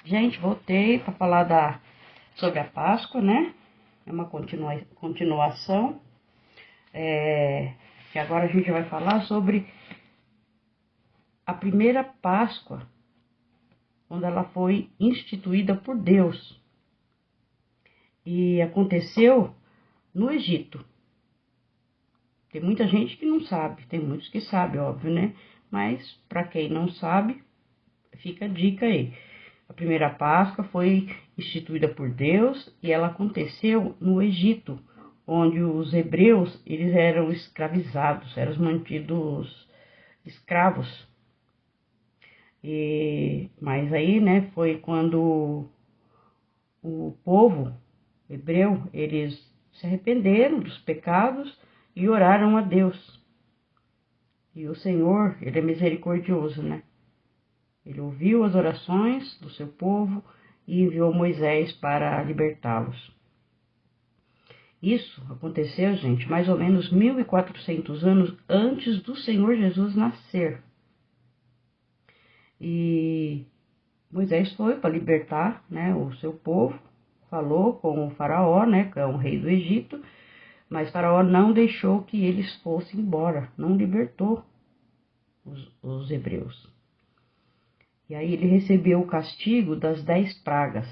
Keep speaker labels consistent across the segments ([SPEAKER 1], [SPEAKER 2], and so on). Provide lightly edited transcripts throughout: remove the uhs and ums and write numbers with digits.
[SPEAKER 1] Gente, voltei para falar sobre a Páscoa, né? É uma continuação. Que agora a gente vai falar sobre a primeira Páscoa, quando ela foi instituída por Deus. E aconteceu no Egito. Tem muita gente que não sabe, tem muitos que sabem, óbvio, né? Mas para quem não sabe, fica a dica aí. A primeira Páscoa foi instituída por Deus e ela aconteceu no Egito, onde os hebreus eles eram escravizados, eram mantidos escravos. Mas aí, né, foi quando o povo hebreu, eles se arrependeram dos pecados e oraram a Deus. E o Senhor, ele é misericordioso, né? Ele ouviu as orações do seu povo e enviou Moisés para libertá-los. Isso aconteceu, gente, mais ou menos 1400 anos antes do Senhor Jesus nascer. E Moisés foi para libertar, né, o seu povo, falou com o faraó, né, que é o rei do Egito, mas faraó não deixou que eles fossem embora, não libertou os hebreus. E aí ele recebeu o castigo das 10 pragas.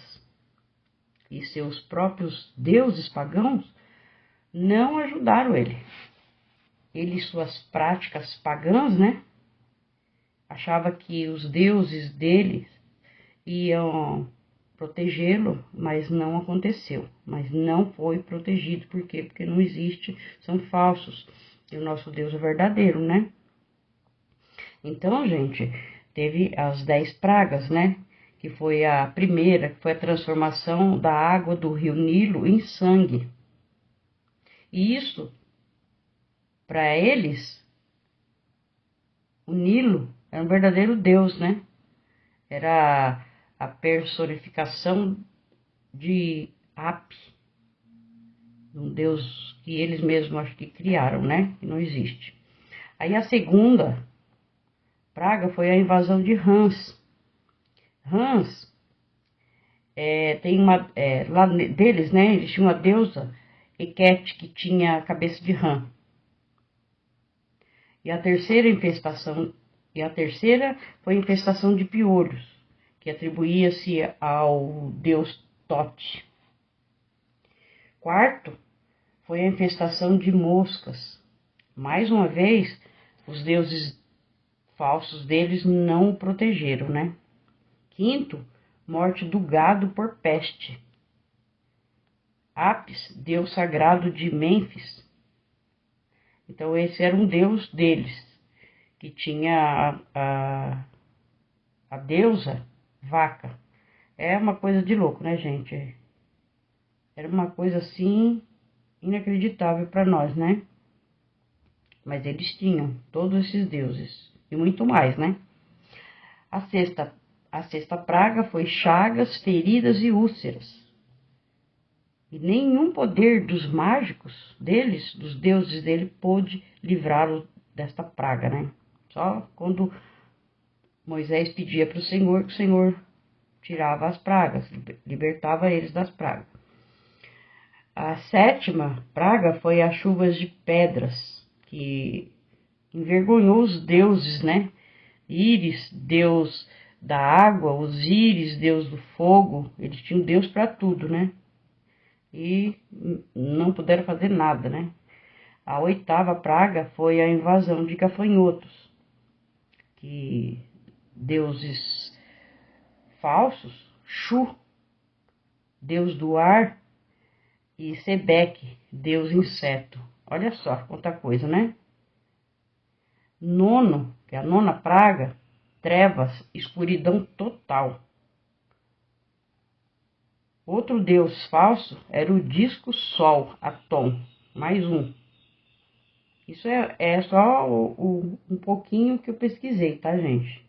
[SPEAKER 1] E seus próprios deuses pagãos não ajudaram ele. Ele e suas práticas pagãs, né? Achava que os deuses deles iam protegê-lo, mas não aconteceu. Mas não foi protegido. Por quê? Porque não existe, são falsos. E o nosso Deus é verdadeiro, né? Então, gente, teve as 10 pragas, né? Que foi a primeira, que foi a transformação da água do rio Nilo em sangue. E isso, para eles, o Nilo era um verdadeiro Deus, né? Era a personificação de Hapi, um Deus que eles mesmos acho que criaram, né? Que não existe. Aí a segunda praga foi a invasão de rãs. Rãs, tem uma, lá deles, né? Eles tinham uma deusa, Heket, que tinha cabeça de rã. E a terceira foi a infestação de piolhos, que atribuía-se ao deus Tote. Quarto, foi a infestação de moscas. Mais uma vez, os deuses falsos deles não o protegeram, né? Quinto, morte do gado por peste. Apis, deus sagrado de Mênfis. Então esse era um deus deles, que tinha a deusa vaca. É uma coisa de louco, né, gente? Era uma coisa assim inacreditável para nós, né? Mas eles tinham todos esses deuses e muito mais, né? A sexta praga foi chagas, feridas e úlceras. E nenhum poder dos mágicos deles, dos deuses dele, pôde livrá-lo desta praga, né? Só quando Moisés pedia para o Senhor, que o Senhor tirava as pragas, libertava eles das pragas. A sétima praga foi as chuvas de pedras, que envergonhou os deuses, né? Íris, deus da água, Osíris, deus do fogo, eles tinham Deus para tudo, né? E não puderam fazer nada, né? A oitava praga foi a invasão de gafanhotos, que deuses falsos, Shu, deus do ar, e Sebeque, deus inseto. Olha só quanta coisa, né? Nono, que é a nona praga, trevas, escuridão total. Outro deus falso era o disco Sol, Atom, mais um. Isso é só um pouquinho que eu pesquisei, tá, gente?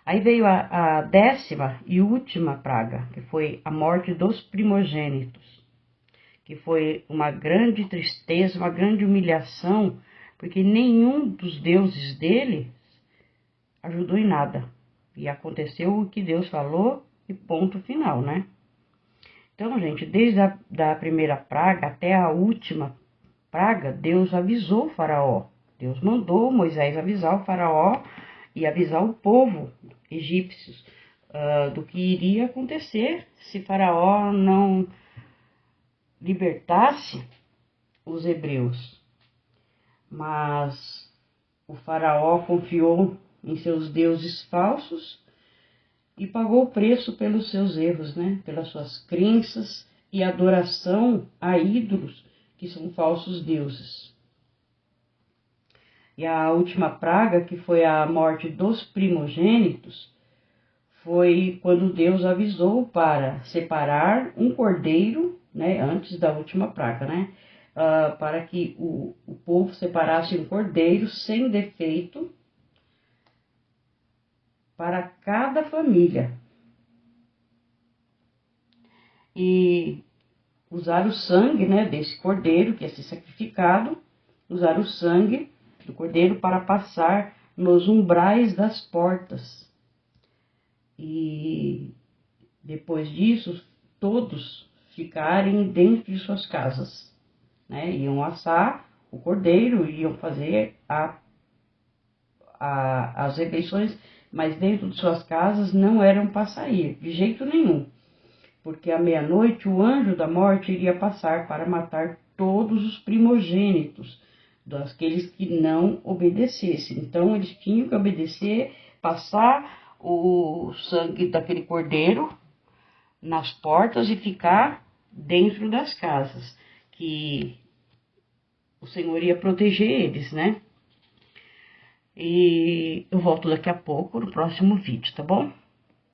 [SPEAKER 1] Aí veio a 10ª e última praga, que foi a morte dos primogênitos, que foi uma grande tristeza, uma grande humilhação, porque nenhum dos deuses dele ajudou em nada. E aconteceu o que Deus falou e ponto final, né? Então, gente, desde a da primeira praga até a última praga, Deus avisou o faraó. Deus mandou Moisés avisar o faraó e avisar o povo egípcio do que iria acontecer se faraó não libertasse os hebreus. Mas o faraó confiou em seus deuses falsos e pagou o preço pelos seus erros, né? Pelas suas crenças e adoração a ídolos, que são falsos deuses. E a última praga, que foi a morte dos primogênitos, foi quando Deus avisou para separar um cordeiro, né? Antes da última praga, né? Para que o povo separasse um cordeiro sem defeito para cada família. E usar o sangue, né, desse cordeiro que ia ser sacrificado, usar o sangue do cordeiro para passar nos umbrais das portas. E depois disso, todos ficarem dentro de suas casas, né? Iam assar o cordeiro, iam fazer as refeições, mas dentro de suas casas não eram para sair, de jeito nenhum. Porque à meia-noite o anjo da morte iria passar para matar todos os primogênitos, daqueles que não obedecessem. Então eles tinham que obedecer, passar o sangue daquele cordeiro nas portas e ficar dentro das casas, que o Senhor ia proteger eles, né? E eu volto daqui a pouco no próximo vídeo, tá bom?